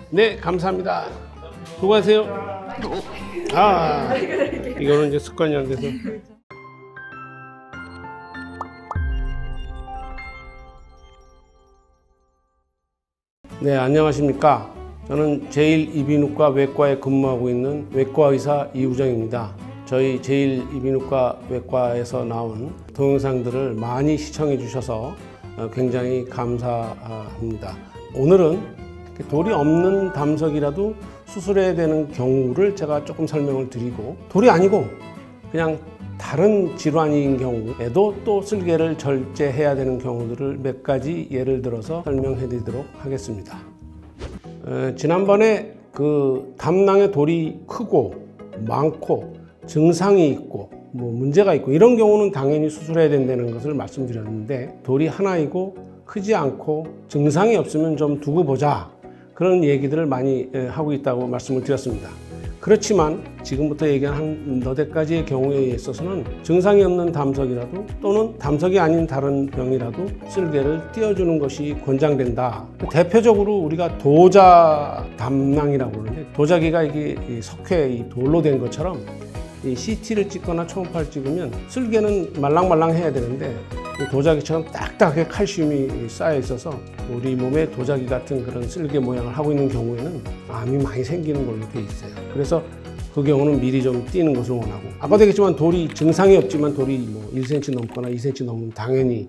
네, 감사합니다. 수고하세요. 이거는 이제 습관이 안 돼서. 네, 안녕하십니까. 저는 제1이비인후과 외과에 근무하고 있는 외과의사 이우정입니다. 저희 제1이비인후과 외과에서 나온 동영상들을 많이 시청해 주셔서 굉장히 감사합니다. 오늘은 돌이 없는 담석이라도 수술해야 되는 경우를 제가 조금 설명을 드리고, 돌이 아니고 그냥 다른 질환인 경우에도 또 쓸개를 절제해야 되는 경우들을 몇 가지 예를 들어서 설명해 드리도록 하겠습니다. 지난번에 그 담낭에 돌이 크고 많고 증상이 있고 뭐 문제가 있고 이런 경우는 당연히 수술해야 된다는 것을 말씀드렸는데, 돌이 하나이고 크지 않고 증상이 없으면 좀 두고 보자, 그런 얘기들을 많이 하고 있다고 말씀을 드렸습니다. 그렇지만 지금부터 얘기한 한 너댓 가지의 경우에 있어서는 증상이 없는 담석이라도 또는 담석이 아닌 다른 병이라도 쓸개를 띄워주는 것이 권장된다. 대표적으로 우리가 도자 담낭이라고 그러는데, 도자기가 이게 석회 이 돌로 된 것처럼 이 CT를 찍거나 초음파를 찍으면 쓸개는 말랑말랑 해야 되는데 도자기처럼 딱딱하게 칼슘이 쌓여 있어서 우리 몸에 도자기 같은 그런 쓸개 모양을 하고 있는 경우에는 암이 많이 생기는 걸로 돼 있어요. 그래서 그 경우는 미리 좀 띄는 것을 원하고, 아까도 얘기했지만 돌이 증상이 없지만 돌이 뭐 1cm 넘거나 2cm 넘으면 당연히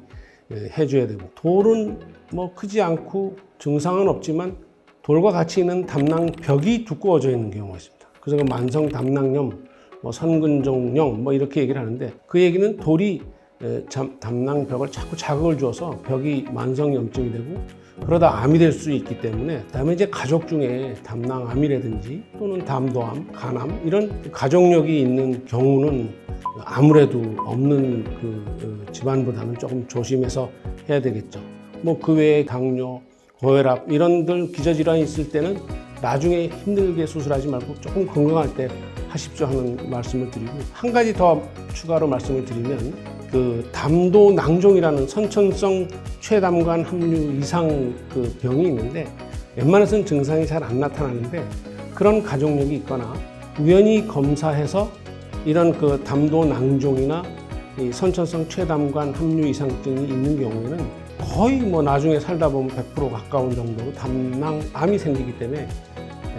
해줘야 되고, 돌은 뭐 크지 않고 증상은 없지만 돌과 같이 있는 담낭벽이 두꺼워져 있는 경우가 있습니다. 그래서 그 만성 담낭염, 뭐 선근종염 뭐 이렇게 얘기를 하는데, 그 얘기는 돌이 담낭벽을 자꾸 자극을 줘서 벽이 만성염증이 되고 그러다 암이 될 수 있기 때문에, 그다음에 이제 가족 중에 담낭암이라든지 또는 담도암, 간암 이런 가족력이 있는 경우는 아무래도 없는 그 집안보다는 조금 조심해서 해야 되겠죠. 뭐 그 외에 당뇨, 고혈압 이런들 기저질환이 있을 때는 나중에 힘들게 수술하지 말고 조금 건강할 때 하십시오 하는 말씀을 드리고, 한 가지 더 추가로 말씀을 드리면, 그 담도낭종이라는 선천성 췌담관 함류 이상 그 병이 있는데, 웬만해서는 증상이 잘 안 나타나는데 그런 가족력이 있거나 우연히 검사해서 이런 그 담도낭종이나 이 선천성 췌담관 함류 이상증이 있는 경우에는 거의 뭐 나중에 살다 보면 100% 가까운 정도로 담낭암이 생기기 때문에,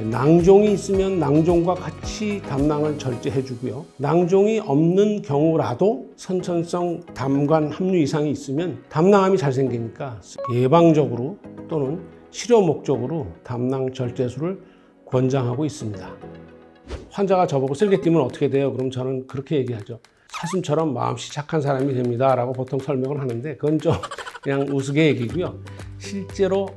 낭종이 있으면 낭종과 같이 담낭을 절제해 주고요. 낭종이 없는 경우라도 선천성 담관 함류 이상이 있으면 담낭암이 잘 생기니까 예방적으로 또는 치료 목적으로 담낭 절제술을 권장하고 있습니다. 환자가 저보고 쓸개 띄면 어떻게 돼요? 그럼 저는 그렇게 얘기하죠. 사슴처럼 마음씨 착한 사람이 됩니다 라고 보통 설명을 하는데, 그건 좀 그냥 우스개 얘기고요. 실제로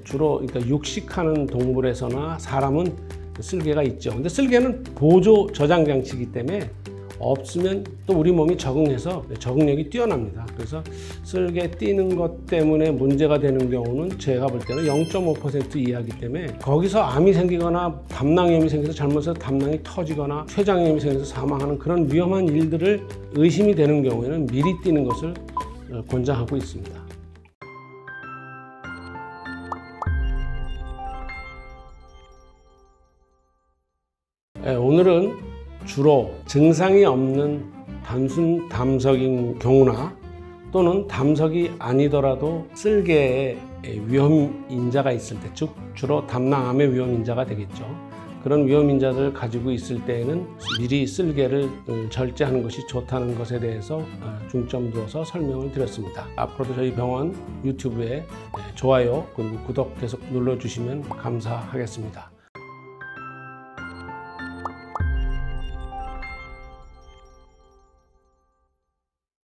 주로 그러니까 육식하는 동물에서나 사람은 쓸개가 있죠. 근데 쓸개는 보조 저장 장치이기 때문에 없으면 또 우리 몸이 적응해서 적응력이 뛰어납니다. 그래서 쓸개 띄는 것 때문에 문제가 되는 경우는 제가 볼 때는 0.5% 이하이기 때문에, 거기서 암이 생기거나 담낭염이 생겨서 잘못해서 담낭이 터지거나 췌장염이 생겨서 사망하는 그런 위험한 일들을 의심이 되는 경우에는 미리 띄는 것을 권장하고 있습니다. 오늘은 주로 증상이 없는 단순 담석인 경우나 또는 담석이 아니더라도 쓸개에 위험인자가 있을 때, 즉 주로 담낭암의 위험인자가 되겠죠. 그런 위험인자들을 가지고 있을 때에는 미리 쓸개를 절제하는 것이 좋다는 것에 대해서 중점 두어서 설명을 드렸습니다. 앞으로도 저희 병원 유튜브에 좋아요 그리고 구독 계속 눌러주시면 감사하겠습니다.